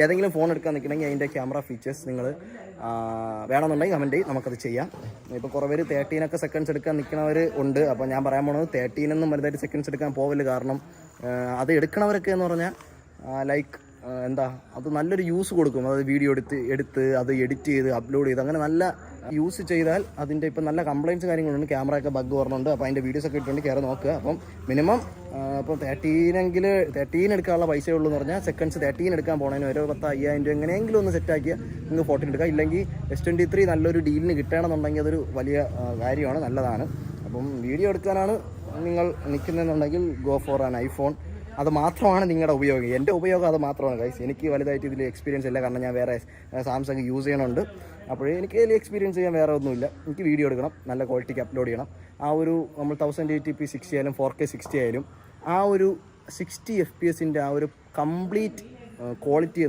ഏതെങ്കിലും ഫോൺ എടുക്കാൻ നിൽക്കണമെങ്കിൽ അതിൻ്റെ ക്യാമറ ഫീച്ചേഴ്സ് നിങ്ങൾ വേണമെന്നുണ്ടെങ്കിൽ കമൻറ്റ് ചെയ്യും, നമുക്കത് ചെയ്യാം. ഇപ്പോൾ കുറേ പേര് 13 സെക്കൻഡ്സ് എടുക്കാൻ നിൽക്കുന്നവർ ഉണ്ട്. അപ്പോൾ ഞാൻ പറയാൻ പോണത് 13 വലുതായിട്ട് സെക്കൻഡ്സ് എടുക്കാൻ പോവില്ല. കാരണം അത് എടുക്കണവരൊക്കെ എന്ന് പറഞ്ഞാൽ ലൈക്ക് എന്താ, അത് നല്ലൊരു യൂസ് കൊടുക്കും. അതായത് വീഡിയോ എടുത്ത് അത് എഡിറ്റ് ചെയ്ത് അപ്ലോഡ് ചെയ്ത് അങ്ങനെ നല്ല യൂസ് ചെയ്താൽ അതിൻ്റെ ഇപ്പം നല്ല കംപ്ലയിൻറ്റ്സ് കാര്യങ്ങളുണ്ട്. ക്യാമറയൊക്കെ ബഗ് പറഞ്ഞുണ്ട്. അപ്പോൾ അതിൻ്റെ വീഡിയോസൊക്കെ ഇട്ടുകൊണ്ട് കയറി നോക്കുക. അപ്പം മിനിമം ഇപ്പോൾ 13 എടുക്കാനുള്ള പൈസയേ ഉള്ളൂ എന്ന് പറഞ്ഞാൽ സെക്കൻഡ്സ് 13 എടുക്കാൻ പോണതിന് ഒരു 10,000 രൂപ എങ്ങനെയെങ്കിലും ഒന്ന് സെറ്റാക്കിയാൽ നിങ്ങൾക്ക് 14 എടുക്കാം. ഇല്ലെങ്കിൽ S23 നല്ലൊരു ഡീലിന് കിട്ടണമെന്നുണ്ടെങ്കിൽ അതൊരു വലിയ കാര്യമാണ്, നല്ലതാണ്. അപ്പം വീഡിയോ എടുക്കാനാണ് നിങ്ങൾ നിൽക്കുന്നതെന്നുണ്ടെങ്കിൽ ഗോ ഫോർ ആൻ ഐഫോൺ. അത് മാത്രമാണ് നിങ്ങളുടെ ഉപയോഗം. എൻ്റെ ഉപയോഗം അത് മാത്രമാണ് ഗൈസ്. എനിക്ക് വലുതായിട്ട് ഇതിൽ എക്സ്പീരിയൻസ് ഇല്ല. കാരണം ഞാൻ വേറെ സാംസങ് യൂസ് ചെയ്യണമുണ്ട്. അപ്പോഴേ എനിക്ക് ഇതിൽ എക്സ്പീരിയൻസ് ചെയ്യാൻ വേറെ ഒന്നുമില്ല. എനിക്ക് വീഡിയോ എടുക്കണം, നല്ല ക്വാളിറ്റിക്ക് അപ്ലോഡ് ചെയ്യണം. ആ ഒരു നമ്മൾ 1080p 60 ആയാലും 4K 60 ആയാലും ആ ഒരു 60 FPS ആ ഒരു കംപ്ലീറ്റ് ക്വാളിറ്റി